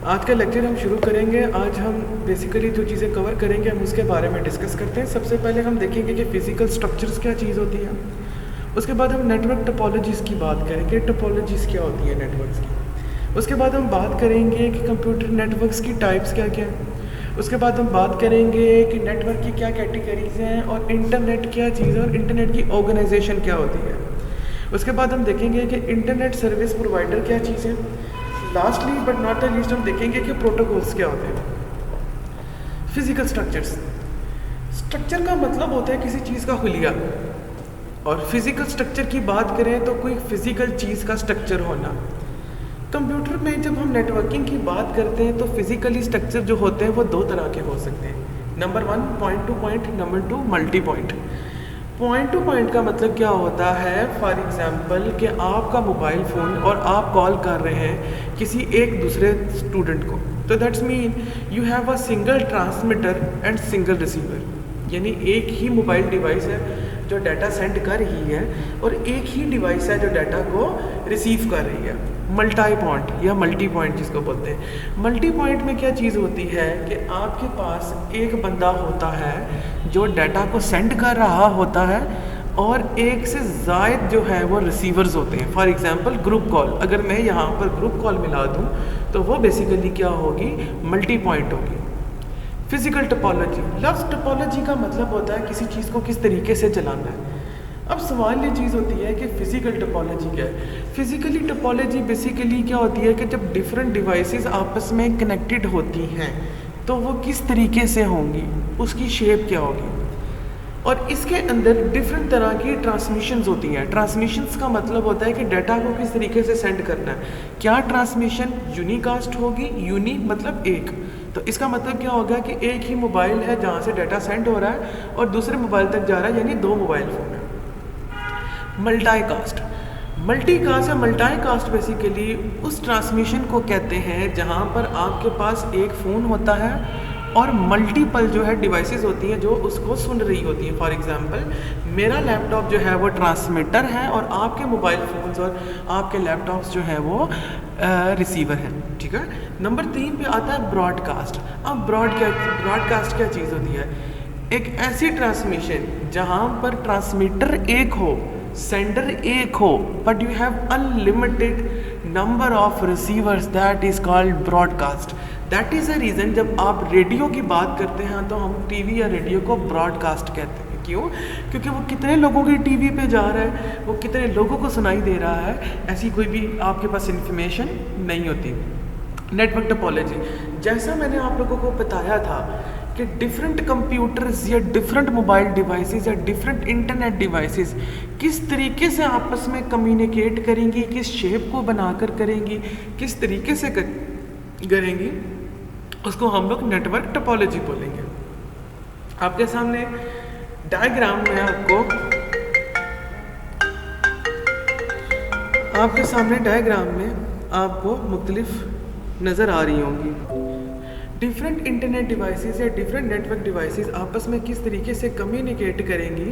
आज का लेक्चर हम शुरू करेंगे। आज हम बेसिकली जो चीज़ें कवर करेंगे हम उसके बारे में डिस्कस करते हैं। सबसे पहले हम देखेंगे कि फ़िज़िकल स्ट्रक्चर्स क्या चीज़ होती है। उसके बाद हम नेटवर्क टोपोलॉजीज़ की बात करेंगे, टोपोलॉजीज़ क्या होती है नेटवर्क्स की। उसके बाद हम बात करेंगे कि कंप्यूटर नेटवर्क्स की टाइप्स क्या क्या हैं। उसके बाद हम बात करेंगे कि नेटवर्क की क्या कैटेगरीज़ हैं और इंटरनेट क्या चीज़ है और इंटरनेट की ऑर्गेनाइजेशन क्या होती है। उसके बाद हम देखेंगे कि इंटरनेट सर्विस प्रोवाइडर क्या चीज़ है। Lastly but not the least हम देखेंगे कि प्रोटोकॉल्स क्या होते हैं। फिजिकल स्ट्रक्चर्स, स्ट्रक्चर का मतलब होता है किसी चीज़ का हुलिया, और फिजिकल स्ट्रक्चर की बात करें तो कोई फिजिकल चीज़ का स्ट्रक्चर होना। कंप्यूटर में जब हम नेटवर्किंग की बात करते हैं तो फिजिकली स्ट्रक्चर जो होते हैं वो दो तरह के हो सकते हैं। Number 1 point to point, number 2 multi point. Point to point का मतलब क्या होता है, फॉर एग्जांपल कि आपका मोबाइल फ़ोन और आप कॉल कर रहे हैं किसी एक दूसरे स्टूडेंट को, तो that's mean you have a single transmitter and single receiver, यानी एक ही मोबाइल डिवाइस है जो डाटा सेंड कर रही है और एक ही डिवाइस है जो डाटा को रिसीव कर रही है। मल्टी पॉइंट या मल्टी पॉइंट जिसको बोलते हैं। मल्टी पॉइंट में क्या चीज़ होती है कि आपके पास एक बंदा होता है जो डाटा को सेंड कर रहा होता है और एक से ज़ायद जो है वो रिसीवर्स होते हैं। फॉर एग्जांपल ग्रुप कॉल, अगर मैं यहाँ पर ग्रुप कॉल मिला दूँ तो वो बेसिकली क्या होगी, मल्टी पॉइंट होगी। फिजिकल टोपोलॉजी, लफ्ज़ टोपोलॉजी का मतलब होता है किसी चीज़ को किस तरीके से चलाना है। अब सवाल ये चीज़ होती है कि फ़िज़िकल टोपोलॉजी क्या है। फ़िज़िकली टोपोलॉजी बेसिकली क्या होती है कि जब डिफरेंट डिवाइसेस आपस में कनेक्टेड होती हैं तो वो किस तरीके से होंगी, उसकी शेप क्या होगी, और इसके अंदर डिफरेंट तरह की ट्रांसमिशंस होती हैं। ट्रांसमिशंस का मतलब होता है कि डाटा को किस तरीके से सेंड करना है। क्या ट्रांसमिशन यूनिकास्ट होगी, यूनी मतलब एक, तो इसका मतलब क्या होगा कि एक ही मोबाइल है जहाँ से डाटा सेंड हो रहा है और दूसरे मोबाइल तक जा रहा है, यानी दो मोबाइल फ़ोन है। मल्टीकास्ट, मल्टीकास्ट या मल्टीकास्ट बेसिकली उस ट्रांसमिशन को कहते हैं जहाँ पर आपके पास एक फ़ोन होता है और मल्टीपल जो है डिवाइसेस होती हैं जो उसको सुन रही होती हैं। फॉर एग्जांपल मेरा लैपटॉप जो है वो ट्रांसमीटर है और आपके मोबाइल फ़ोन्स और आपके लैपटॉप्स जो हैं वो रिसीवर हैं, ठीक है। नंबर 3 पे आता है ब्रॉडकास्ट। अब ब्रॉडकास्ट क्या चीज़ होती है, एक ऐसी ट्रांसमिशन जहाँ पर ट्रांसमीटर एक हो, सेंडर एक हो, but you have unlimited number of receivers, that is called broadcast. That is a reason जब आप रेडियो की बात करते हैं तो हम टीवी या रेडियो को ब्रॉडकास्ट कहते हैं। क्यों? क्योंकि वो कितने लोगों की टीवी पे जा रहा है, वो कितने लोगों को सुनाई दे रहा है, ऐसी कोई भी आपके पास इन्फॉर्मेशन नहीं होती। नेटवर्क टोपोलॉजी, जैसा मैंने आप लोगों को बताया था कि डिफरेंट कंप्यूटर्स या डिफरेंट मोबाइल डिवाइसेस या डिफरेंट इंटरनेट डिवाइसेस किस तरीके से आपस में कम्युनिकेट करेंगी, किस शेप को बनाकर करेंगी, किस तरीके से करेंगी, उसको हम लोग नेटवर्क टोपोलॉजी बोलेंगे। आपके सामने डायग्राम में आपके सामने डायग्राम में आपको मुख्तलिफ नज़र आ रही होंगी। डिफरेंट इंटरनेट डिवाइसेस या डिफरेंट नेटवर्क डिवाइसेस आपस में किस तरीके से कम्युनिकेट करेंगी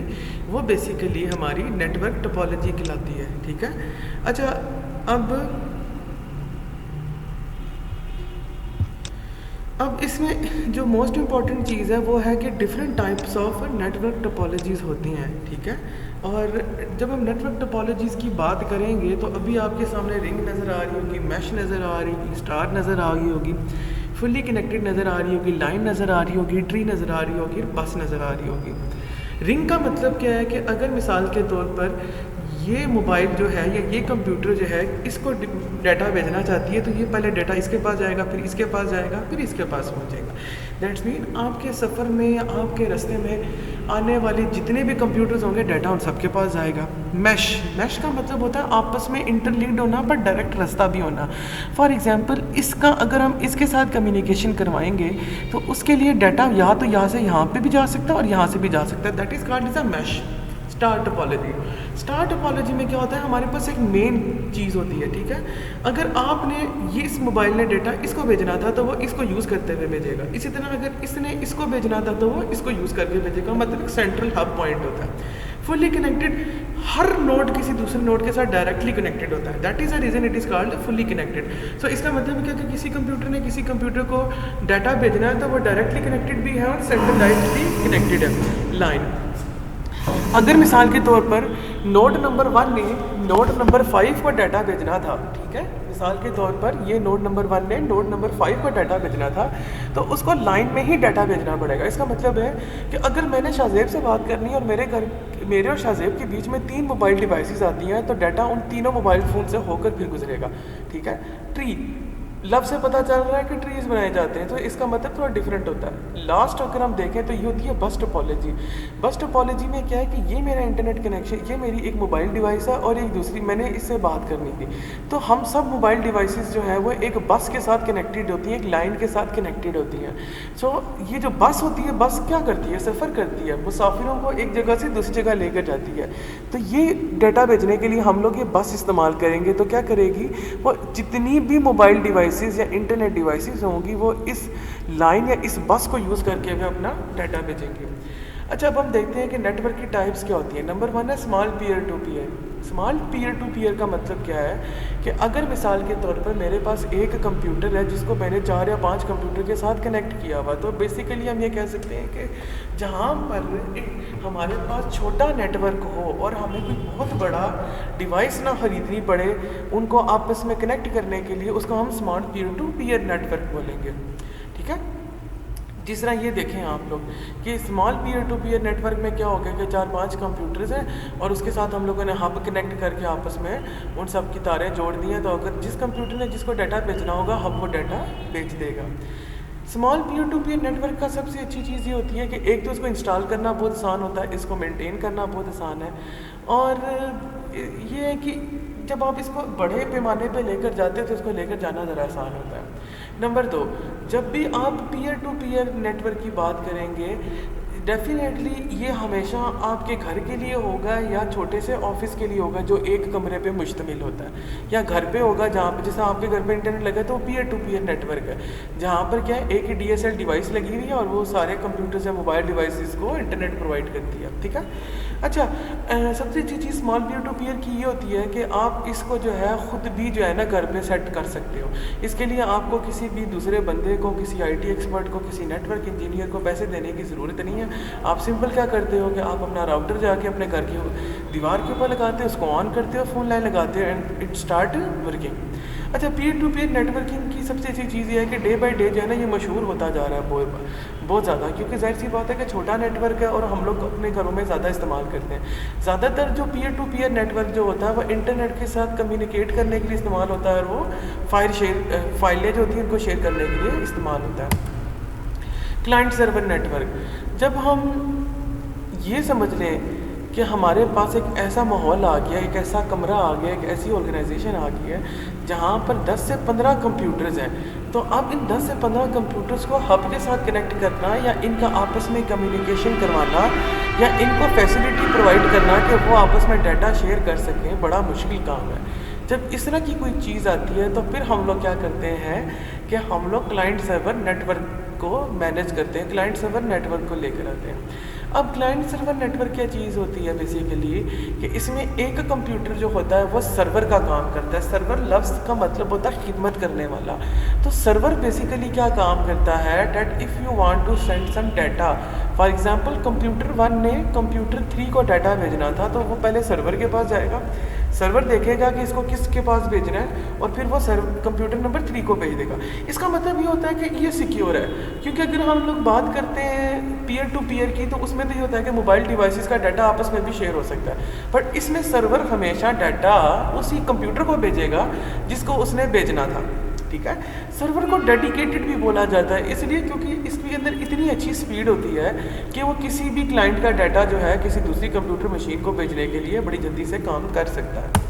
वो बेसिकली हमारी नेटवर्क टोपोलॉजी कहलाती है, ठीक है। अच्छा, अब इसमें जो मोस्ट इम्पॉर्टेंट चीज़ है वो है कि different types of network topologies होती हैं, ठीक है। और जब हम नेटवर्क टोपोलॉजीज़ की बात करेंगे तो अभी आपके सामने रिंग नज़र आ रही होगी, मैश नज़र आ रही होगी, स्टार नज़र आ रही होगी, फुली कनेक्टेड नज़र आ रही होगी, लाइन नज़र आ रही होगी, ट्री नज़र आ रही होगी, बस नज़र आ रही होगी। रिंग का मतलब क्या है कि अगर मिसाल के तौर पर ये मोबाइल जो है या ये कंप्यूटर जो है इसको डाटा भेजना चाहती है तो ये पहले डाटा इसके पास जाएगा, फिर इसके पास जाएगा, फिर इसके पास पहुंचेगा। दैट्स मीन आपके सफ़र में या आपके रास्ते में आने वाले जितने भी कंप्यूटर्स होंगे डाटा उन सबके पास जाएगा। मैश का मतलब होता है आपस में इंटरलिंक्ड होना पर डायरेक्ट रास्ता भी होना। फॉर एग्जांपल इसका अगर हम इसके साथ कम्युनिकेशन करवाएंगे तो उसके लिए डाटा या तो यहाँ से यहाँ पे भी जा सकता है और यहाँ से भी जा सकता है, that is called is a mesh. Star topology, star topology में क्या होता है, हमारे पास एक मेन चीज़ होती है, ठीक है। अगर आपने ये इस मोबाइल ने डाटा इसको भेजना था तो वो इसको यूज़ करते हुए भेजेगा, इसी तरह अगर इसने इसको भेजना था तो वो इसको यूज़ करके भेजेगा, मतलब एक सेंट्रल हब पॉइंट होता है। फुली कनेक्टेड, हर नोड किसी दूसरे नोड के साथ डायरेक्टली कनेक्टेड होता है, that is a reason it is called fully connected. So इसका मतलब क्या कि किसी कंप्यूटर ने किसी कंप्यूटर को डाटा भेजना है तो वो डायरेक्टली कनेक्टेड भी है और सेंट्रलाइज्ड भी कनेक्टेड है लाइन। अगर मिसाल के तौर पर नोड नंबर 1 ने नोड नंबर 5 को डाटा भेजना था, ठीक है, मिसाल के तौर पर ये नोड नंबर 1 ने नोड नंबर 5 को डाटा भेजना था, तो उसको लाइन में ही डाटा भेजना पड़ेगा। इसका मतलब है कि अगर मैंने शाहज़ेब से बात करनी है और मेरे और शाहज़ेब के बीच में 3 मोबाइल डिवाइसेस आती हैं, तो डाटा उन तीनों मोबाइल फ़ोन से होकर फिर गुजरेगा, ठीक है। ट्री, लव से पता चल रहा है कि ट्रीज बनाए जाते हैं, तो इसका मतलब थोड़ा डिफरेंट होता है। लास्ट अगर हम देखें तो ये होती है बस टोपोलॉजी। बस टोपोलॉजी में क्या है कि ये मेरा इंटरनेट कनेक्शन, ये मेरी एक मोबाइल डिवाइस है और एक दूसरी मैंने इससे बात करनी थी, तो हम सब मोबाइल डिवाइसेस जो है वो एक बस के साथ कनेक्टेड होती हैं, एक लाइन के साथ कनेक्टेड होती हैं। सो ये जो बस होती है, बस क्या करती है, सफ़र करती है, मुसाफिरों को एक जगह से दूसरी जगह लेकर जाती है। तो ये डाटा भेजने के लिए हम लोग ये बस इस्तेमाल करेंगे। तो क्या करेगी वो, जितनी भी मोबाइल डिवाइसेस या इंटरनेट डिवाइसेस होंगी वो इस लाइन या इस बस को यूज़ करके भी अपना डाटा भेजेंगे। अच्छा, अब हम देखते हैं कि नेटवर्क की टाइप्स क्या होती है। नंबर 1 है small peer to peer. Small peer to peer का मतलब क्या है कि अगर मिसाल के तौर पर मेरे पास एक कंप्यूटर है जिसको मैंने 4 या 5 कंप्यूटर के साथ कनेक्ट किया हुआ, तो बेसिकली हम ये कह सकते हैं कि जहाँ पर हमारे पास छोटा नेटवर्क हो और हमें कोई बहुत बड़ा डिवाइस ना ख़रीदनी पड़े उनको आपस में कनेक्ट करने के लिए, उसको हम small peer to peer network बोलेंगे, ठीक है। जिस तरह ये देखें आप लोग कि small peer to peer network में क्या हो गया कि 4-5 कंप्यूटर्स हैं और उसके साथ हम लोगों ने हब कनेक्ट करके आपस में उन सब की तारें जोड़ दी हैं, तो अगर जिस कंप्यूटर ने जिसको डाटा भेजना होगा हब वो डाटा भेज देगा। Small peer to peer network का सबसे अच्छी चीज़ ये होती है कि एक तो इसको इंस्टॉल करना बहुत आसान होता है, इसको मेंटेन करना बहुत आसान है, और ये है कि जब आप इसको बड़े पैमाने पे लेकर जाते हैं तो इसको लेकर जाना ज़रा आसान होता है। नंबर 2, जब भी आप पीयर टू पीयर नेटवर्क की बात करेंगे, डेफिनेटली ये हमेशा आपके घर के लिए होगा या छोटे से ऑफिस के लिए होगा जो एक कमरे पे मुश्तमिल होता है, या घर पे होगा जहाँ पे, जैसे आपके घर पे इंटरनेट लगा है तो पीयर टू पीयर नेटवर्क है, जहाँ पर क्या है एक ही DSL डिवाइस लगी हुई है और वो सारे कंप्यूटर्स या मोबाइल डिवाइसेस को इंटरनेट प्रोवाइड करती है, ठीक है। अच्छा, सबसे अच्छी चीज़ स्मॉल पीयर टू पीयर की ये होती है कि आप इसको जो है ख़ुद भी जो है ना घर पे सेट कर सकते हो। इसके लिए आपको किसी भी दूसरे बंदे को, किसी IT एक्सपर्ट को, किसी नेटवर्क इंजीनियर को पैसे देने की ज़रूरत नहीं है। आप सिंपल क्या करते हो कि आप अपना राउटर जाके अपने घर की दीवार के ऊपर लगाते हो, उसको ऑन करते हो, फ़ोन लाइन लगाते हो एंड इट स्टार्ट वर्किंग। अच्छा, पीयर टू पीयर नेटवर्किंग की सबसे अच्छी चीज़ ये है कि डे बाय डे जो है ना ये मशहूर होता जा रहा है बहुत ज़्यादा, क्योंकि जाहिर सी बात है कि छोटा नेटवर्क है और हम लोग अपने घरों में ज़्यादा इस्तेमाल करते हैं। ज़्यादातर जो पीयर टू पीयर नेटवर्क जो होता है वो इंटरनेट के साथ कम्युनिकेट करने के लिए इस्तेमाल होता है और वो फाइलें जो होती हैं उनको शेयर करने के लिए इस्तेमाल होता है। क्लाइंट सर्वर नेटवर्क, जब हम ये समझ लें कि हमारे पास एक ऐसा माहौल आ गया, एक ऐसा कमरा आ गया, एक ऐसी ऑर्गेनाइजेशन आ गई है जहाँ पर 10 से 15 कंप्यूटर्स हैं, तो अब इन 10 से 15 कंप्यूटर्स को हब के साथ कनेक्ट करना या इनका आपस में कम्युनिकेशन करवाना या इनको फैसिलिटी प्रोवाइड करना कि वो आपस में डाटा शेयर कर सकें, बड़ा मुश्किल काम है। जब इस तरह की कोई चीज़ आती है तो फिर हम लोग क्या करते हैं कि हम लोग क्लाइंट सर्वर नेटवर्क को मैनेज करते हैं, क्लाइंट सर्वर नेटवर्क को लेकर आते हैं। अब क्लाइंट सर्वर नेटवर्क क्या चीज़ होती है बेसिकली कि इसमें एक कंप्यूटर जो होता है वो सर्वर का काम करता है। सर्वर लफ्ज़ का मतलब होता है खिदमत करने वाला। तो सर्वर बेसिकली क्या काम करता है, that if you want to send some data, for example computer 1 ने कंप्यूटर 3 को डाटा भेजना था, तो वो पहले सर्वर के पास जाएगा, सर्वर देखेगा कि इसको किसके पास भेजना है और फिर वो कंप्यूटर नंबर 3 को भेज देगा। इसका मतलब ये होता है कि ये सिक्योर है, क्योंकि अगर हम लोग बात करते हैं पीयर टू पीयर की तो उसमें तो ये होता है कि मोबाइल डिवाइसेस का डाटा आपस में भी शेयर हो सकता है, बट इसमें सर्वर हमेशा डाटा उसी कंप्यूटर को भेजेगा जिसको उसने भेजना था, ठीक है। सर्वर को डेडिकेटेड भी बोला जाता है इसलिए क्योंकि इसके अंदर इतनी अच्छी स्पीड होती है कि वो किसी भी क्लाइंट का डाटा जो है किसी दूसरी कंप्यूटर मशीन को भेजने के लिए बड़ी जल्दी से काम कर सकता है,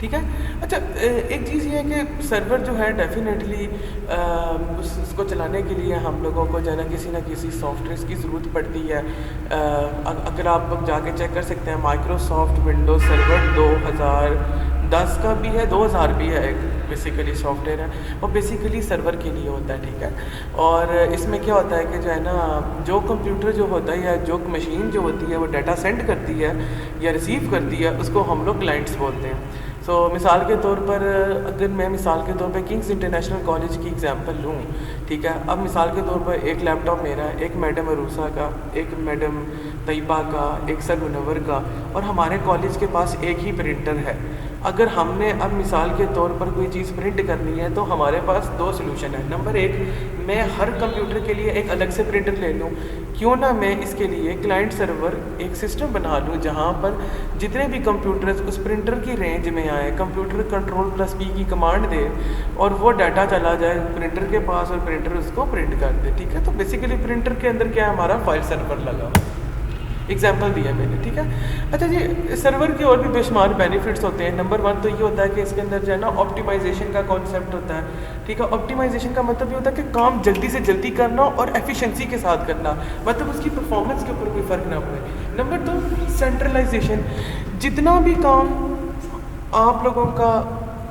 ठीक है। अच्छा, एक चीज़ ये है कि सर्वर जो है डेफिनेटली उसको चलाने के लिए हम लोगों को जो है ना किसी सॉफ्टवेयर की ज़रूरत पड़ती है। अगर आप जाके चेक कर सकते हैं, माइक्रोसॉफ्ट विंडोज़ सर्वर 2010 का भी है, 2000 भी है एक, बेसिकली सॉफ्टवेयर है वो बेसिकली सर्वर के लिए होता है, ठीक है। और इसमें क्या होता है कि जो है ना, जो कंप्यूटर जो होता है या जो मशीन जो होती है वो डाटा सेंड करती है या रिसीव करती है, उसको हम लोग क्लाइंट्स बोलते हैं। तो मिसाल के तौर पर अगर मैं मिसाल के तौर पर किंग्स इंटरनेशनल कॉलेज की एग्जांपल लूँ, ठीक है। अब मिसाल के तौर पर एक लैपटॉप मेरा है, एक मैडम अरूसा का, एक मैडम तैयबा का, एक सर मुनव्वर का, और हमारे कॉलेज के पास एक ही प्रिंटर है। अगर हमने अब मिसाल के तौर पर कोई चीज़ प्रिंट करनी है तो हमारे पास दो सोल्यूशन है। नंबर एक, मैं हर कंप्यूटर के लिए एक अलग से प्रिंटर ले लूँ, क्यों ना मैं इसके लिए क्लाइंट सर्वर एक सिस्टम बना लूँ जहाँ पर जितने भी कंप्यूटर्स उस प्रिंटर की रेंज में आए, कंप्यूटर Ctrl+P की कमांड दे और वो डाटा चला जाए प्रिंटर के पास और प्रिंटर उसको प्रिंट कर दे, ठीक है। तो बेसिकली प्रिंटर के अंदर क्या है, हमारा फाइल सर्वर लगा हुआ, एग्जाम्पल दिया मैंने, ठीक है। अच्छा जी, सर्वर के और भी बेशुमार बेनिफिट्स होते हैं। नंबर 1 तो ये होता है कि इसके अंदर जो है ना ऑप्टिमाइजेशन का कॉन्सेप्ट होता है, ठीक है। ऑप्टिमाइजेशन का मतलब ये होता है कि काम जल्दी से जल्दी करना और एफिशिएंसी के साथ करना, मतलब उसकी परफॉर्मेंस के ऊपर कोई फ़र्क ना पड़े। नंबर 2, सेंट्रलाइजेशन, जितना भी काम आप लोगों का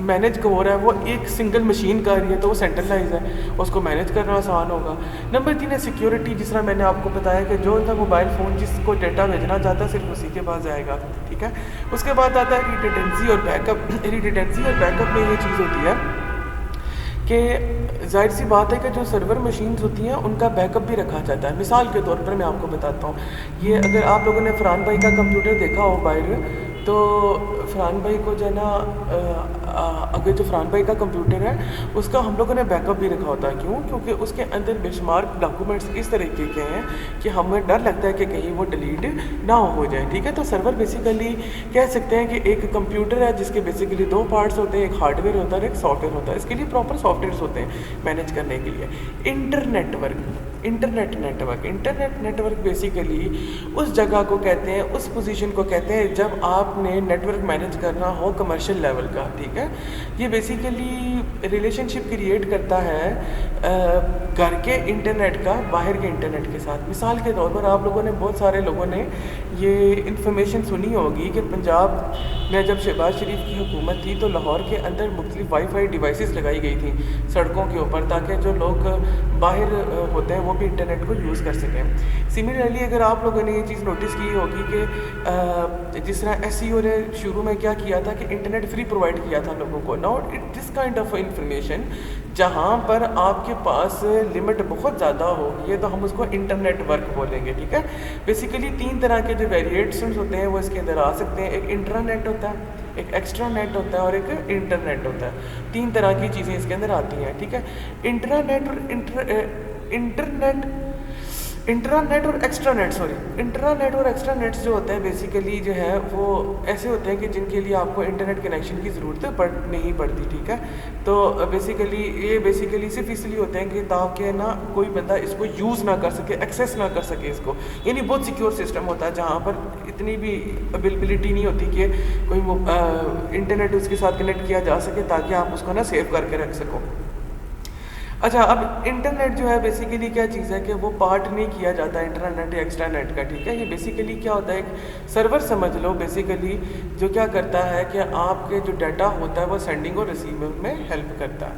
मैनेज हो रहा है वो एक सिंगल मशीन कर रही है तो वो सेंट्रलाइज है, उसको मैनेज करना आसान होगा। नंबर 3 है सिक्योरिटी, जिस तरह मैंने आपको बताया कि जो था मोबाइल फ़ोन जिसको डाटा भेजना चाहता है सिर्फ उसी के पास जाएगा, ठीक है। उसके बाद आता है रिडंडेंसी और बैकअप। रिडंडेंसी और बैकअप में ये चीज़ होती है कि जाहिर सी बात है कि जो सर्वर मशीन्स होती हैं उनका बैकअप भी रखा जाता है। मिसाल के तौर पर मैं आपको बताता हूँ, ये अगर आप लोगों ने फरहान भाई का कंप्यूटर देखा हो बाहर, तो फरहान भाई को जो है ना अगर जो फरहान भाई का कंप्यूटर है उसका हम लोगों ने बैकअप भी रखा होता है। क्यों? क्योंकि उसके अंदर बेशुमार डॉक्यूमेंट्स इस तरीके के हैं कि हमें डर लगता है कि कहीं वो डिलीट ना हो जाए, ठीक है। तो सर्वर बेसिकली कह सकते हैं कि एक कंप्यूटर है जिसके बेसिकली दो पार्ट्स होते हैं, एक हार्डवेयर होता है और एक सॉफ्टवेयर होता है। इसके लिए प्रॉपर सॉफ्टवेयर्स होते हैं मैनेज करने के लिए। इंटरनेट नेटवर्क बेसिकली उस जगह को कहते हैं, उस पोजीशन को कहते हैं जब आपने नेटवर्क मैनेज करना हो कमर्शियल लेवल का, ठीक है। ये बेसिकली रिलेशनशिप क्रिएट करता है घर के इंटरनेट का बाहर के इंटरनेट के साथ। मिसाल के तौर पर आप लोगों ने, बहुत सारे लोगों ने ये इन्फॉर्मेशन सुनी होगी कि पंजाब में जब शहबाज शरीफ की हुकूमत थी तो लाहौर के अंदर मुख्तलिफ वाईफाई डिवाइसेस लगाई गई थी सड़कों के ऊपर, ताकि जो लोग बाहर होते हैं वो भी इंटरनेट को यूज़ कर सकें। सिमिलरली अगर आप लोगों ने ये चीज़ नोटिस की होगी कि जिस तरह SEO ने शुरू में क्या किया था कि इंटरनेट फ्री प्रोवाइड किया था लोगों को। Now this kind of information जहाँ पर आपके पास लिमिट बहुत ज़्यादा होगी तो हम उसको इंटरनेट वर्क बोलेंगे, ठीक है। बेसिकली 3 तरह के जो वेरिएशंस होते हैं वो इसके अंदर आ सकते हैं। एक इंट्रानेट होता है, एक एक्स्ट्रा नेट होता है और एक इंटरनेट होता है। 3 तरह की चीज़ें इसके अंदर आती हैं, ठीक है। इंट्रानेट और एक्स्ट्रा नेट्स जो होते हैं बेसिकली जो है वो ऐसे होते हैं कि जिनके लिए आपको इंटरनेट कनेक्शन की ज़रूरत नहीं पड़ती, ठीक है। तो बेसिकली सिर्फ इसलिए होते हैं कि ताकि ना कोई बंदा इसको यूज़ ना कर सके, एक्सेस ना कर सके इसको। यानी बहुत सिक्योर सिस्टम होता है जहाँ पर इतनी भी अवेलेबिलिटी नहीं होती कि कोई इंटरनेट उसके साथ कनेक्ट किया जा सके ताकि आप उसको ना सेव करके रख सको। अच्छा, अब इंटरनेट जो है बेसिकली क्या चीज़ है कि वो पार्ट नहीं किया जाता इंटरनेट या एक्स्ट्रा नेट का, ठीक है। ये बेसिकली क्या होता है, एक सर्वर समझ लो बेसिकली जो क्या करता है कि आपके जो डाटा होता है वो सेंडिंग और रिसीविंग में हेल्प करता है।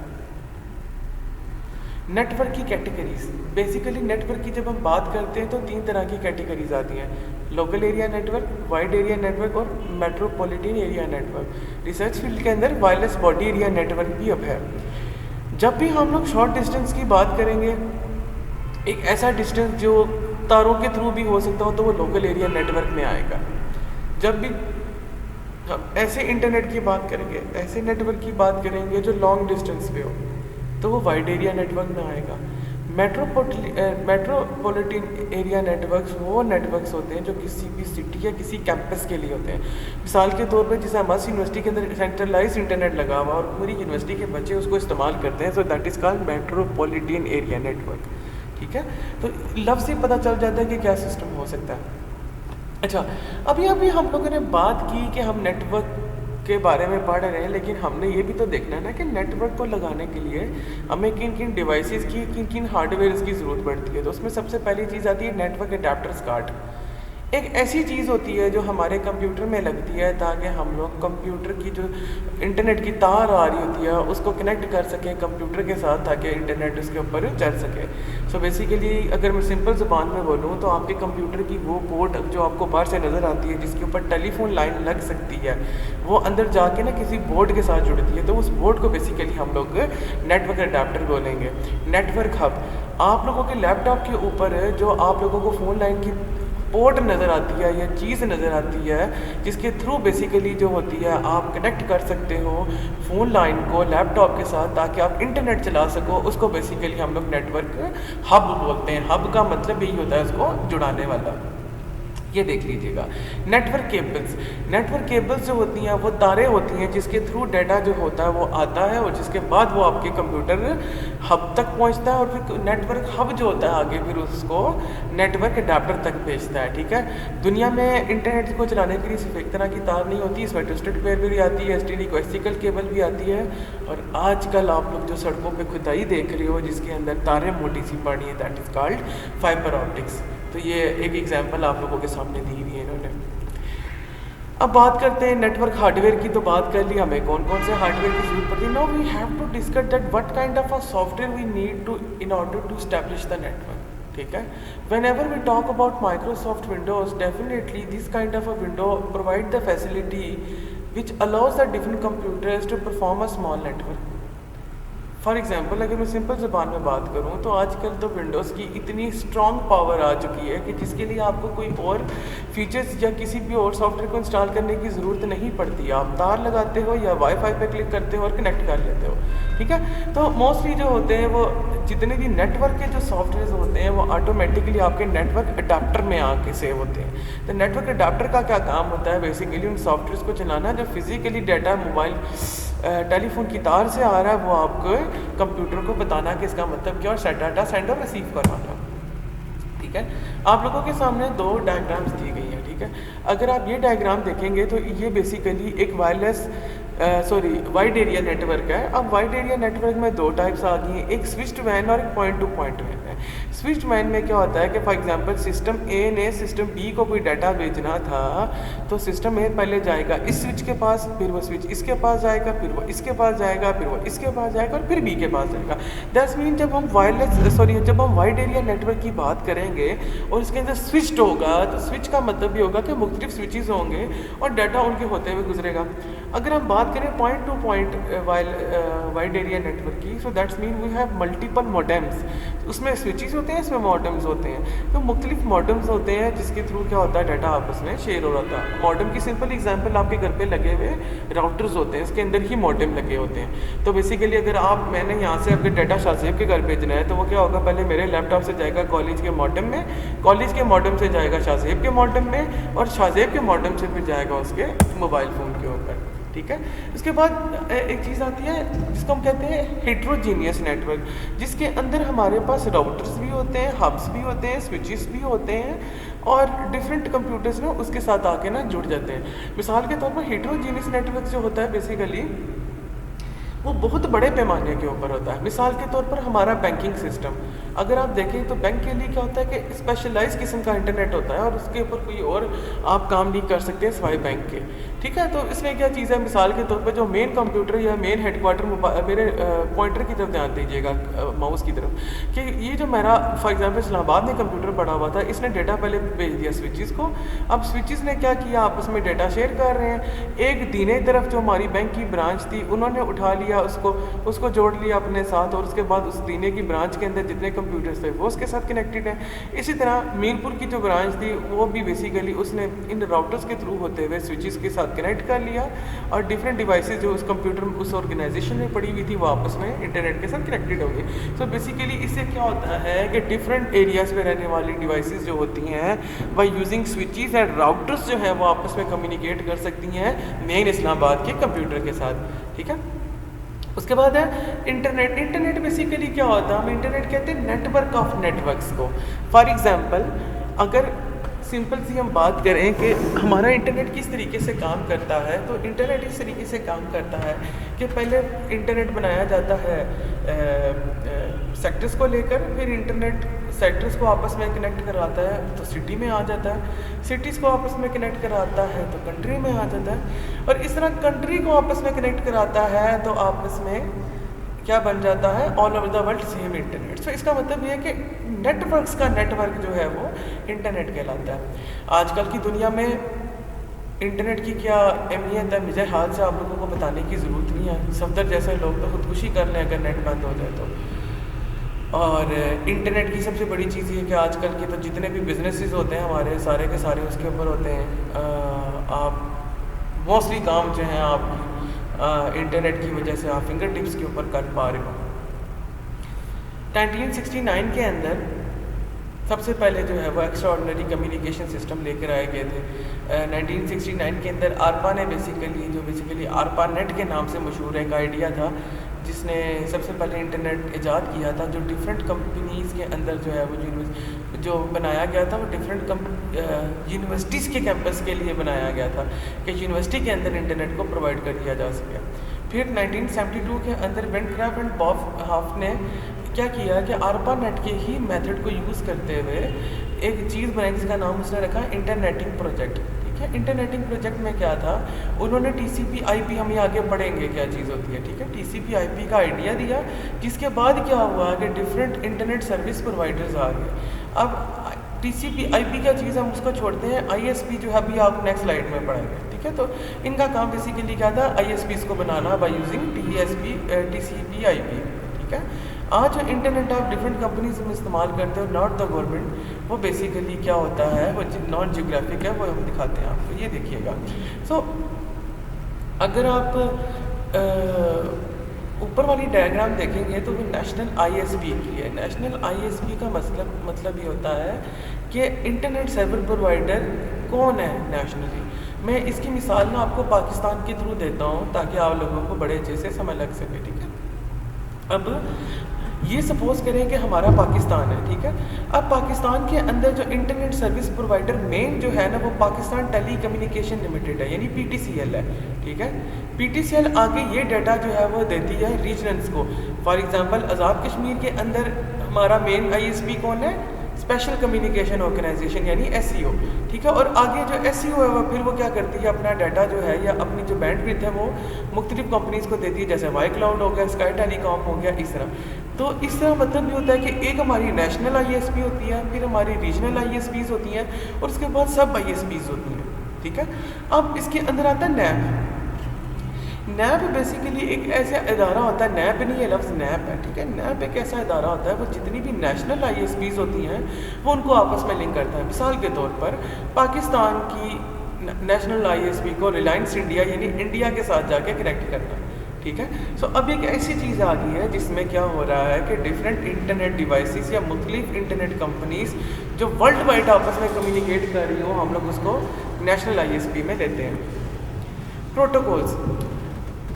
नेटवर्क की कैटेगरीज, बेसिकली नेटवर्क की जब हम बात करते हैं तो 3 तरह की कैटेगरीज आती हैं, local area network, wide area network और metropolitan area network. Research field के अंदर वायरलेस बॉडी एरिया नेटवर्क भी अब है। जब भी हम लोग शॉर्ट डिस्टेंस की बात करेंगे, एक ऐसा डिस्टेंस जो तारों के थ्रू भी हो सकता हो तो वो लोकल एरिया नेटवर्क में आएगा। जब भी हम ऐसे इंटरनेट की बात करेंगे, ऐसे नेटवर्क की बात करेंगे जो लॉन्ग डिस्टेंस पे हो तो वो वाइड एरिया नेटवर्क में आएगा। मेट्रोपॉलिटन एरिया नेटवर्क्स वो नेटवर्क्स होते हैं जो किसी भी सिटी या किसी कैंपस के लिए होते हैं। मिसाल के तौर पे जैसे हमारी यूनिवर्सिटी के अंदर सेंट्रलाइज इंटरनेट लगा हुआ और पूरी यूनिवर्सिटी के बच्चे उसको इस्तेमाल करते हैं, so that is called metropolitan area network, ठीक है। तो लफ्ज़ से पता चल जाता है कि क्या सिस्टम हो सकता है। अच्छा, अभी हम लोगों ने बात की कि हम नेटवर्क के बारे में पढ़ रहे हैं, लेकिन हमने ये भी तो देखना है ना कि नेटवर्क को लगाने के लिए हमें किन किन डिवाइसेस की, किन किन हार्डवेयर की ज़रूरत पड़ती है। तो उसमें सबसे पहली चीज़ आती है नेटवर्क अडेप्टर्स कार्ड। एक ऐसी चीज़ होती है जो हमारे कंप्यूटर में लगती है ताकि हम लोग कंप्यूटर की जो इंटरनेट की तार आ रही होती है उसको कनेक्ट कर सकें कंप्यूटर के साथ ताकि इंटरनेट उसके ऊपर चल सके। सो बेसिकली अगर मैं सिंपल ज़ुबान में बोलूँ तो आपके कंप्यूटर की वो पोर्ट जो आपको बाहर से नज़र आती है जिसके ऊपर टेलीफोन लाइन लग सकती है, वो अंदर जाके ना किसी बोर्ड के साथ जुड़ती है, तो उस बोर्ड को बेसिकली हम लोग नेटवर्क अडेप्टर बोलेंगे, नेटवर्क हब। आप लोगों के लैपटॉप के ऊपर जो आप लोगों को फ़ोन लाइन की पोर्ट नज़र आती है या चीज़ नज़र आती है जिसके थ्रू बेसिकली जो होती है आप कनेक्ट कर सकते हो फ़ोन लाइन को लैपटॉप के साथ ताकि आप इंटरनेट चला सको, उसको बेसिकली हम लोग नेटवर्क हब बोलते हैं। हब का मतलब यही होता है उसको जुड़ाने वाला। ये देख लीजिएगा नेटवर्क केबल्स जो होती हैं वो तारें होती हैं जिसके थ्रू डाटा जो होता है वो आता है और जिसके बाद वो आपके कंप्यूटर हब तक पहुंचता है और फिर नेटवर्क हब जो होता है आगे फिर उसको नेटवर्क अडेप्टर तक भेजता है। ठीक है, दुनिया में इंटरनेट को चलाने के लिए सिर्फ एक तरह की तार नहीं होती, इसमें ट्विस्टेड पेयर भी आती है, एसटीडी कोएक्सियल केबल भी आती है, और आजकल आप लोग जो सड़कों पर खुदाई देख रहे हो जिसके अंदर तारें मोटी सी पड़ी है, that is called fibre optics. तो ये एक एग्जांपल आप लोगों के सामने दी हुई है इन्होंने। अब बात करते हैं नेटवर्क हार्डवेयर की। तो बात कर ली हमें कौन कौन से हार्डवेयर की जरूरत पड़ती है। Now we have to discuss that what kind of a software we need to in order to establish the network. ठीक है, whenever we talk about Microsoft Windows, definitely this kind of a window provide the facility which allows the different computers to perform a small network. For example अगर मैं simple ज़बान में बात करूँ तो आजकल तो विंडोज़ की इतनी स्ट्रॉन्ग पावर आ चुकी है कि जिसके लिए आपको कोई और फीचर्स या किसी भी और सॉफ्टवेयर को इंस्टॉल करने की ज़रूरत नहीं पड़ती। आप तार लगाते हो या वाईफाई पे क्लिक करते हो और कनेक्ट कर लेते हो। ठीक है, तो मोस्टली जो होते हैं वो जितने भी नेटवर्क के जो सॉफ्टवेयर होते हैं वो ऑटोमेटिकली आपके नेटवर्क अडाप्टर में आके सेव होते हैं। तो नेटवर्क अडाप्टर का क्या काम होता है, बेसिकली उन सॉफ्टवेयर को चलाना जो फिज़िकली डाटा मोबाइल टेलीफोन की तार से आ रहा है वो आपको कंप्यूटर को बताना कि इसका मतलब क्या और डाटा सेंड और रिसीव करवाना। ठीक है, आप लोगों के सामने दो डायग्राम्स दी गई हैं। ठीक है, अगर आप ये डायग्राम देखेंगे तो ये बेसिकली एक वायरलेस वाइड एरिया नेटवर्क है। अब वाइड एरिया नेटवर्क में दो टाइप्स आ गई हैं, एक स्विच्ड वैन और एक पॉइंट टू पॉइंट वैन है। स्विच्ड वैन में क्या होता है कि फॉर एग्जांपल सिस्टम ए ने सिस्टम बी को कोई डाटा भेजना था तो सिस्टम ए पहले जाएगा इस स्विच के पास, फिर वो स्विच इसके पास जाएगा, फिर वो इसके पास जाएगा, फिर वो इसके पास जाएगा और फिर बी के पास जाएगा। दैट्स मीन जब हम जब हम वाइड एरिया नेटवर्क की बात करेंगे और इसके अंदर स्विच्ड होगा तो स्विच का मतलब ये होगा कि मुख्तलिफ स्विचेस होंगे और डाटा उनके होते हुए गुजरेगा। अगर हम बात करें point to point wide area network की, so that's mean we have multiple modems. उसमें स्विचेस होते हैं, इसमें मॉडेम्स होते हैं। तो मुख्तलिफ मॉडेम्स होते हैं जिसके थ्रू क्या होता है डाटा आपस में शेयर हो रहा था। मॉडेम की सिंपल एग्जांपल आपके घर पे लगे हुए राउटर्स होते हैं, इसके अंदर ही मॉडेम लगे होते हैं। तो बेसिकली अगर मैंने यहाँ से आपके डाटा शाहजेब के घर भेजना है तो वो क्या होगा, पहले मेरे लैपटॉप से जाएगा कॉलेज के मॉडेम में, कॉलेज के मॉडेम से जाएगा शाहजेब के मॉडेम में और शाहजेब के मॉडेम से फिर जाएगा उसके मोबाइल फ़ोन के ऊपर। ठीक है, इसके बाद एक चीज़ आती है जिसको हम कहते हैं हेट्रोजीनियस नेटवर्क, जिसके अंदर हमारे पास राउटर्स भी होते हैं, हब्स भी होते हैं, स्विचेस भी होते हैं और डिफरेंट कंप्यूटर्स ना उसके साथ आके ना जुड़ जाते हैं। मिसाल के तौर पर हेट्रोजीनियस नेटवर्क जो होता है बेसिकली वो बहुत बड़े पैमाने के ऊपर होता है। मिसाल के तौर पर हमारा बैंकिंग सिस्टम अगर आप देखें तो बैंक के लिए क्या होता है कि स्पेशलाइज किस्म का इंटरनेट होता है और उसके ऊपर कोई और आप काम नहीं कर सकते सिवाय बैंक के। ठीक है, तो इसमें क्या चीज़ है, मिसाल के तौर पर जो मेन कंप्यूटर या मेन हेडक्वार्टर मेरे पॉइंटर की तरफ ध्यान दीजिएगा, माउस की तरफ, कि ये जो मेरा फॉर एग्जांपल इस्लामाबाद में कंप्यूटर पड़ा हुआ था, इसने डाटा पहले भेज दिया स्विचेस को। अब स्विचेस ने क्या किया, आपस में डाटा शेयर कर रहे हैं। एक दीने तरफ जो हमारी बैंक की ब्रांच थी उन्होंने उठा लिया उसको जोड़ लिया अपने साथ और उसके बाद उस दीने की ब्रांच के अंदर जितने कंप्यूटर्स थे वो उसके साथ कनेक्टेड हैं। इसी तरह मीरपुर की जो ब्रांच थी वो भी बेसिकली उसने इन राउटर्स के थ्रू होते हुए स्विचेस के साथ कनेक्ट कर लिया और डिफरेंट डिवाइसेस जो उस कंप्यूटर उस ऑर्गेनाइजेशन में पड़ी हुई थी वो आपस में इंटरनेट के साथ कनेक्टेड होंगे। सो बेसिकली इससे क्या होता है कि डिफरेंट एरियाज़ में रहने वाली डिवाइसेस जो होती हैं by using switches and routers जो है वो आपस में कम्युनिकेट कर सकती हैं मेन इस्लामाबाद के कंप्यूटर के साथ। ठीक है, उसके बाद है इंटरनेट बेसिकली क्या होता है, हम इंटरनेट कहते हैं नेटवर्क ऑफ नेटवर्क्स को। फॉर एग्जांपल अगर सिंपल सी हम बात करें कि हमारा इंटरनेट किस तरीके से काम करता है, तो इंटरनेट इस तरीके से काम करता है कि पहले इंटरनेट बनाया जाता है सेक्टर्स को लेकर, फिर इंटरनेट सेक्टर्स को आपस में कनेक्ट कराता है तो सिटी में आ जाता है, सिटीज़ को आपस में कनेक्ट कराता है तो कंट्री में आ जाता है, और इस तरह कंट्री को आपस में कनेक्ट कराता है तो आपस में क्या बन जाता है, all over the world same internet. So इसका मतलब ये है कि नेटवर्क्स का नेटवर्क जो है वो इंटरनेट कहलाता है। आजकल की दुनिया में इंटरनेट की क्या अहमियत है मुझे हाल से आप लोगों को बताने की ज़रूरत नहीं है। सफदर जैसे लोग तो खुदकुशी कर लें अगर नेट बंद हो जाए तो। और इंटरनेट की सबसे बड़ी चीज़ ये कि आजकल के तो जितने भी बिजनेसेस होते हैं हमारे सारे के सारे उसके ऊपर होते हैं। आप मोस्टली काम जो हैं आप इंटरनेट की वजह से आप फिंगर टिप्स के ऊपर कर पा रहे हो। 1969 के अंदर सबसे पहले जो है वो एक्स्ट्राऑर्डिनरी कम्युनिकेशन सिस्टम लेकर आए गए थे। 1969 के अंदर आरपा ने बेसिकली आरपा नेट के नाम से मशहूर एक आइडिया था जिसने सबसे पहले इंटरनेट ईजाद किया था, जो डिफरेंट कंपनीज़ के अंदर जो है वो जो बनाया गया था वो डिफरेंट यूनिवर्सिटीज़ के कैंपस के लिए बनाया गया था कि यूनिवर्सिटी के अंदर इंटरनेट को प्रोवाइड कर दिया जा सके। फिर 1972 के अंदर वेंटक्राफ्ट एंड बॉफ हाफ ने क्या किया कि आरपा नेट के ही मेथड को यूज़ करते हुए एक चीज़ बनाई जिसका नाम उसने रखा इंटरनेटिंग प्रोजेक्ट। ठीक है, इंटरनेटिंग प्रोजेक्ट में क्या था, उन्होंने TCP/IP, हम ये आगे पढ़ेंगे क्या चीज़ होती है। ठीक है, TCP/IP का आइडिया दिया, जिसके बाद क्या हुआ कि डिफरेंट इंटरनेट सर्विस प्रोवाइडर्स आ गए। अब TCP/IP क्या चीज़, हम उसको छोड़ते हैं। ISP जो है अभी आप नेक्स्ट स्लाइड में पढ़ेंगे। ठीक है, तो इनका काम बेसिकली क्या था, ISPs को बनाना बाय यूजिंग TCP/IP। ठीक है, आज जो इंटरनेट आप डिफरेंट कंपनीज में इस्तेमाल करते हो, नॉट द गवर्नमेंट, वो बेसिकली क्या होता है, वो नॉन जियोग्राफिक है, वो हम दिखाते हैं आपको, ये देखिएगा। सो अगर आप ऊपर वाली डायग्राम देखेंगे तो वो नेशनल ISP की है। नेशनल ISP का मतलब ये होता है कि इंटरनेट सर्विस प्रोवाइडर कौन है नेशनली। मैं इसकी मिसाल ना आपको पाकिस्तान के थ्रू देता हूँ ताकि आप लोगों को बड़े अच्छे से समझ लग सके। ठीक है, अब ये सपोज करें कि हमारा पाकिस्तान है। ठीक है, अब पाकिस्तान के अंदर जो इंटरनेट सर्विस प्रोवाइडर मेन जो है ना वो पाकिस्तान टेली कम्युनिकेशन लिमिटेड है, यानी PTCL है। ठीक है, PTCL आगे ये डाटा जो है वो देती है रीजनल्स को। फॉर एग्जांपल आज़ाद कश्मीर के अंदर हमारा मेन ISP कौन है, स्पेशल कम्युनिकेशन ऑर्गेनाइजेशन यानी SCO। ठीक है, और आगे जो SCO है वो फिर वो क्या करती है, अपना डाटा जो है या अपनी जो बैंडविड्थ है वो मुख्तलिफ कंपनीज़ को देती है, जैसे वाई क्लाउड हो गया, स्काई टेलीकॉम हो गया, इस तरह। तो इस तरह मतलब ये होता है कि एक हमारी नेशनल ISP होती है, फिर हमारी रीजनल ISPs होती हैं, और उसके बाद सब ISPs होती हैं। ठीक है, अब इसके अंदर आता है NAP। NAP बेसिकली एक ऐसा इदारा होता है, NAP नहीं, ये लफ्ज़ NAP है। ठीक है, NAP एक ऐसा इदारा होता है वो जितनी भी नेशनल ISPs होती हैं वो उनको आपस में लिंक करता है। मिसाल के तौर पर पाकिस्तान की नेशनल ISP को रिलायंस इंडिया यानी इंडिया के साथ जाके कनेक्ट करना है। ठीक है, सो अब एक ऐसी चीज़ आ गई है जिसमें क्या हो रहा है कि डिफरेंट इंटरनेट डिवाइसेस या मुख्तलिफ इंटरनेट कंपनीज जो वर्ल्ड वाइड आपस में कम्युनिकेट कर रही हो, हम लोग उसको नेशनल ISP में लेते हैं। प्रोटोकॉल्स,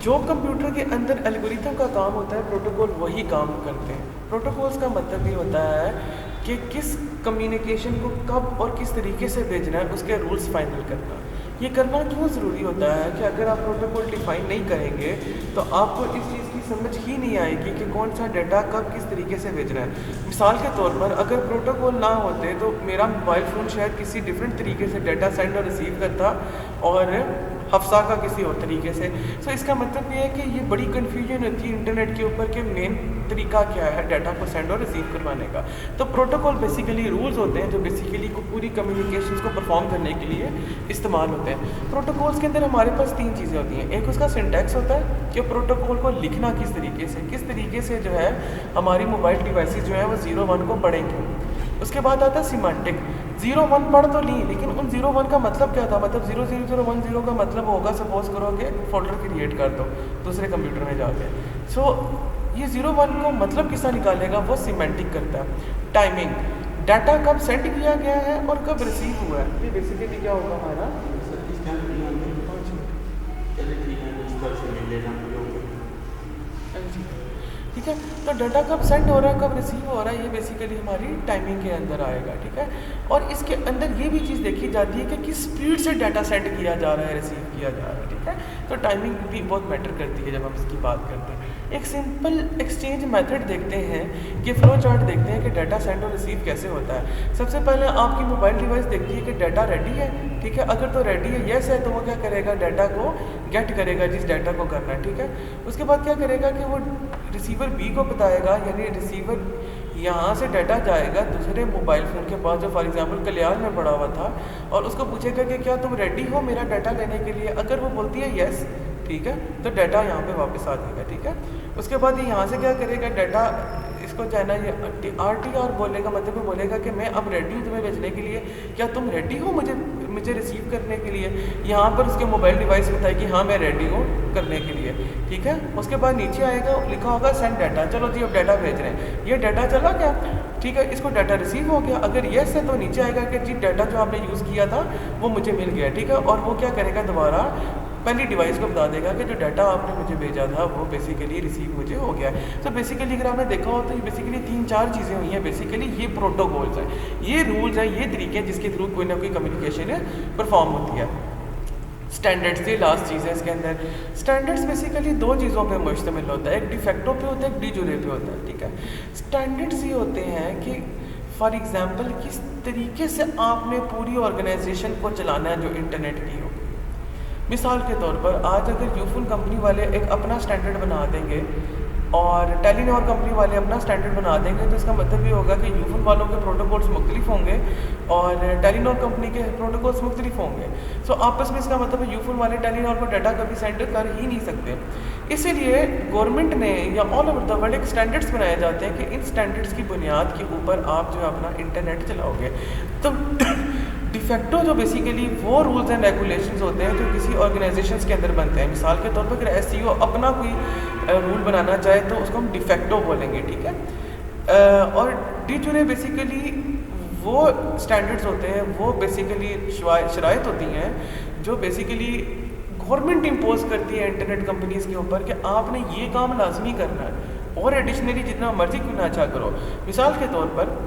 जो कंप्यूटर के अंदर एल्गोरिथम का काम होता है, प्रोटोकॉल वही काम करते हैं। प्रोटोकॉल्स का मतलब ये होता है कि किस कम्युनिकेशन को कब और किस तरीके से भेजना है, उसके रूल्स फाइनल करना। ये करना क्यों ज़रूरी होता है कि अगर आप प्रोटोकॉल डिफाइन नहीं करेंगे तो आपको इस चीज़ की समझ ही नहीं आएगी कि कौन सा डाटा कब किस तरीके से भेजना है। मिसाल के तौर पर अगर प्रोटोकॉल ना होते तो मेरा मोबाइल फ़ोन शायद किसी डिफरेंट तरीके से डाटा सेंड और रिसीव करता और हफ्सा का किसी और तरीके से। सो इसका मतलब ये है कि ये बड़ी कन्फ्यूजन होती है इंटरनेट के ऊपर कि मेन तरीका क्या है डाटा को सेंड और रिसीव करवाने का। तो प्रोटोकॉल बेसिकली रूल्स होते हैं जो बेसिकली को पूरी कम्युनिकेशंस को परफॉर्म करने के लिए इस्तेमाल होते हैं। प्रोटोकॉल्स के अंदर हमारे पास 3 चीज़ें होती हैं। एक उसका सिंटैक्स होता है कि प्रोटोकॉल को लिखना किस तरीके से जो है हमारी मोबाइल डिवाइसेस जो है वो 0-1 को पढ़ेंगे। उसके बाद आता है सिमेंटिक। 0-1 पढ़ तो ली, लेकिन उन 0-1 का मतलब क्या था, मतलब 00010 का मतलब होगा, सपोज करो कि फोल्डर क्रिएट कर दो दूसरे कंप्यूटर में जाके। सो ये 0-1 को मतलब किसका निकालेगा, वो सिमेंटिक करता है। टाइमिंग, डाटा कब सेंड किया गया है और कब रिसीव हुआ है, ये बेसिकली क्या होगा हमारा। ठीक है, तो डाटा कब सेंड हो रहा है कब रिसीव हो रहा है, ये बेसिकली हमारी टाइमिंग के अंदर आएगा। ठीक है, और इसके अंदर ये भी चीज़ देखी जाती है कि किस स्पीड से डाटा सेंड किया जा रहा है, रिसीव किया जा रहा है। ठीक है, तो टाइमिंग भी बहुत मैटर करती है जब हम इसकी बात करते हैं। एक सिंपल एक्सचेंज मेथड देखते हैं कि फ्लो चार्ट देखते हैं कि डाटा सेंड और रिसीव कैसे होता है। सबसे पहले आपकी मोबाइल डिवाइस देखती है कि डाटा रेडी है, ठीक है। अगर तो रेडी है, येस है, तो वो क्या करेगा, डाटा को गेट करेगा जिस डाटा को करना है, ठीक है। उसके बाद क्या करेगा कि वो रिसीवर बी को बताएगा, यानी रिसीवर यहाँ से डाटा जाएगा दूसरे मोबाइल फ़ोन के पास जो फॉर एग्जांपल कल्याण में पड़ा हुआ था, और उसको पूछेगा कि क्या तुम रेडी हो मेरा डाटा लेने के लिए। अगर वो बोलती है येस, ठीक है, तो डाटा यहाँ पे वापस आ जाएगा, ठीक है। उसके बाद ये यहाँ से क्या करेगा, डाटा इसको जो है ना, ये RTR बोलेगा, मतलब वो बोलेगा कि मैं अब रेडी हूँ तुम्हें भेजने के लिए, क्या तुम रेडी हो मुझे रिसीव करने के लिए। यहाँ पर उसके मोबाइल डिवाइस बताएगी हाँ मैं रेडी हूँ करने के लिए, ठीक है। उसके बाद नीचे आएगा, लिखा होगा सेंड डाटा, चलो जी अब डाटा भेज रहे हैं, ये डाटा चला गया, ठीक है, इसको डाटा रिसीव हो गया। अगर येस है तो नीचे आएगा कि जी डाटा जो आपने यूज़ किया था वो मुझे मिल गया, ठीक है। और वो क्या करेगा, दोबारा पहली डिवाइस को बता देगा कि जो डाटा आपने मुझे भेजा था वो बेसिकली रिसीव मुझे हो गया है। तो बेसिकली अगर आपने देखा हो तो ये बेसिकली 3-4 चीज़ें हुई हैं। बेसिकली ये प्रोटोकॉल्स हैं, ये रूल्स हैं, ये तरीके हैं जिसके थ्रू कोई ना कोई कम्युनिकेशन परफॉर्म होती है। स्टैंडर्ड्स ये लास्ट चीज़ है इसके अंदर। स्टैंडर्ड्स बेसिकली 2 चीज़ों पे मुश्तमिल होता है, एक डिफेक्टो पे होता है, एक डी जूरे पे होता है, ठीक है। स्टैंडर्ड्स ये होते हैं कि फॉर एग्जांपल किस तरीके से आपने पूरी ऑर्गेनाइजेशन को चलाना है जो इंटरनेट की हो। मिसाल के तौर पर आज अगर यूफोन कंपनी वाले एक अपना स्टैंडर्ड बना देंगे और टेलीनॉर कंपनी वाले अपना स्टैंडर्ड बना देंगे, तो इसका मतलब ये होगा कि यूफोन वालों के प्रोटोकॉल्स मुख्तलिफ होंगे और टेलीनॉर कंपनी के प्रोटोकॉल्स मुख्तलिफ होंगे। सो आपस में इसका मतलब है यूफोन वाले टेलीनॉर को डाटा कभी सेंड कर ही नहीं सकते। इसीलिए गवर्नमेंट ने या ऑल ओवर द वर्ल्ड एक स्टैंडर्ड्स बनाए जाते हैं कि इन स्टैंडर्ड्स की बुनियाद के ऊपर आप जो है अपना इंटरनेट चलाओगे। तो डिफेक्टो जो बेसिकली वो रूल्स एंड रेगुलेशंस होते हैं जो किसी ऑर्गेनाइजेशंस के अंदर बनते हैं। मिसाल के तौर पर अगर SEO अपना कोई रूल बनाना चाहे तो उसको हम डिफेक्टो बोलेंगे, ठीक है। और डी जूरे बेसिकली वो स्टैंडर्ड्स होते हैं, वो बेसिकली शराइत होती हैं जो बेसिकली गवर्नमेंट इम्पोज करती है इंटरनेट कंपनीज़ के ऊपर कि आपने ये काम लाजमी करना है और एडिशनली जितना मर्जी क्यों ना अच्छा करो। मिसाल के तौर पर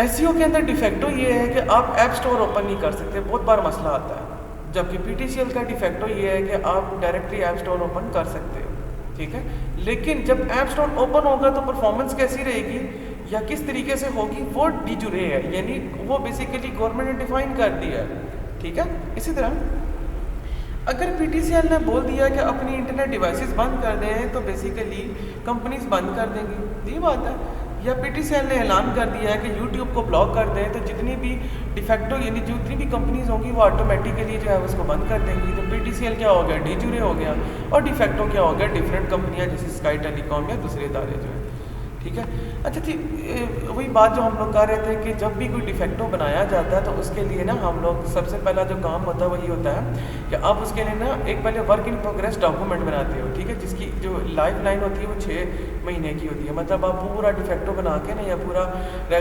SEO के अंदर डिफेक्टो ये है कि आप ऐप स्टोर ओपन नहीं कर सकते, बहुत बार मसला आता है। जबकि PTCL का डिफेक्टो ये है कि आप डायरेक्टली ऐप स्टोर ओपन कर सकते हो, ठीक है। लेकिन जब ऐप स्टोर ओपन होगा तो परफॉर्मेंस कैसी रहेगी या किस तरीके से होगी वो डी जूरे है, यानी वो बेसिकली गवर्नमेंट ने डिफाइन कर दिया है, ठीक है। इसी तरह अगर PTCL ने बोल दिया कि अपनी इंटरनेट डिवाइसेस बंद कर दें तो बेसिकली कंपनीज बंद कर देंगी, ये बात है। या PTCL ने ऐलान कर दिया है कि YouTube को ब्लॉक कर दें तो जितनी भी डिफेक्टो यानी जितनी भी कंपनीज होंगी वो ऑटोमेटिकली जो है उसको बंद कर देंगी। तो PTCL क्या हो गया, डी जूरे हो गया, और डिफेक्टो क्या हो गया, डिफरेंट कंपनियां जैसे स्काई टेलीकॉम या दूसरे इदारे जो है, ठीक है। अच्छा ठीक, वही बात जो हम लोग कर रहे थे कि जब भी कोई डिफेक्टो बनाया जाता है तो उसके लिए ना हम लोग सबसे पहला जो काम होता है वही होता है कि आप उसके लिए ना एक पहले वर्क इन प्रोग्रेस डॉक्यूमेंट बनाते हो, ठीक है, जिसकी जो लाइफ लाइन होती है वो 6 महीने की होती है। मतलब आप पूरा डिफेक्टो बना के ना या पूरा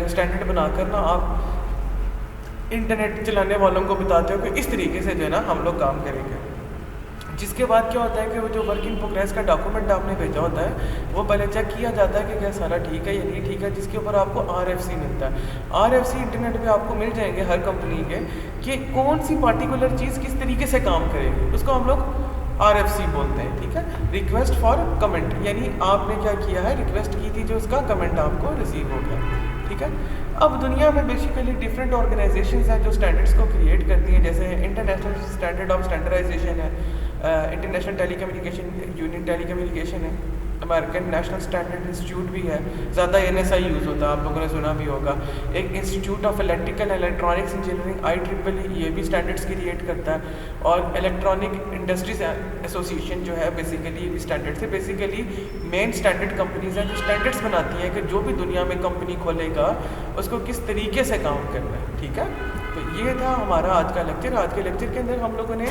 स्टैंडर्ड बनाकर ना आप इंटरनेट चलाने वालों को बताते हो कि इस तरीके से जो है ना हम लोग काम करेंगे। जिसके बाद क्या होता है कि वो जो वर्क इन प्रोग्रेस का डॉक्यूमेंट आपने भेजा होता है वो पहले चेक किया जाता है कि क्या सारा ठीक है या नहीं ठीक है, जिसके ऊपर आपको RFC मिलता है। RFC इंटरनेट पे आपको मिल जाएंगे हर कंपनी के कि कौन सी पार्टिकुलर चीज़ किस तरीके से काम करेगी, उसको हम लोग RFC बोलते हैं, ठीक है, रिक्वेस्ट फॉर कमेंट, यानी आपने क्या किया है, रिक्वेस्ट की थी जो उसका कमेंट आपको रिसीव हो गया, ठीक है। अब दुनिया में बेसिकली डिफरेंट ऑर्गेनाइजेशंस हैं जो स्टैंडर्ड्स को क्रिएट करती हैं, जैसे इंटरनेशनल स्टैंडर्ड ऑफ स्टैंडर्डाइजेशन है, इंटरनेशनल टेलीकम्युनिकेशन यूनियन टेलीकम्युनिकेशन है, अमेरिकन नेशनल स्टैंडर्ड इंस्टीट्यूट भी है, ज़्यादा NSI यूज़ होता है, आप लोगों ने सुना भी होगा। एक institute of electrical electronics engineering IEEE ये भी स्टैंडर्ड्स क्रिएट करता है, और इलेक्ट्रॉनिक इंडस्ट्रीज एसोसिएशन जो है बेसिकली ये भी स्टैंडर्ड्स है। बेसिकली मेन स्टैंडर्ड कंपनीज हैं जो स्टैंडर्ड्स बनाती हैं कि जो भी दुनिया में कंपनी खोलेगा उसको किस तरीके से काम करना है, ठीक है। तो ये था हमारा आज का लेक्चर। आज के लेक्चर के अंदर हम लोगों ने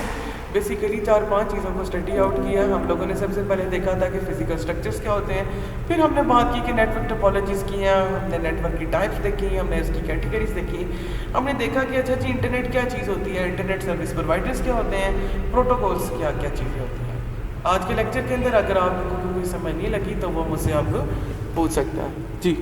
बेसिकली 4-5 चीज़ों को स्टडी आउट किया। हम लोगों ने सबसे पहले देखा था कि फिजिकल स्ट्रक्चर्स क्या होते हैं, फिर हमने बात की कि नेटवर्क टोपोलॉजीज़ की हैं, हमने नेटवर्क की टाइप्स देखी, हमने इसकी कैटेगरीज देखी, हमने देखा कि अच्छा जी इंटरनेट क्या चीज़ होती है, इंटरनेट सर्विस प्रोवाइडर्स क्या होते हैं, प्रोटोकॉल्स क्या क्या चीज़ें होती हैं। आज के लेक्चर के अंदर अगर आप लोगों को कोई समझ नहीं लगी तो वो मुझसे आप पूछ सकता है जी।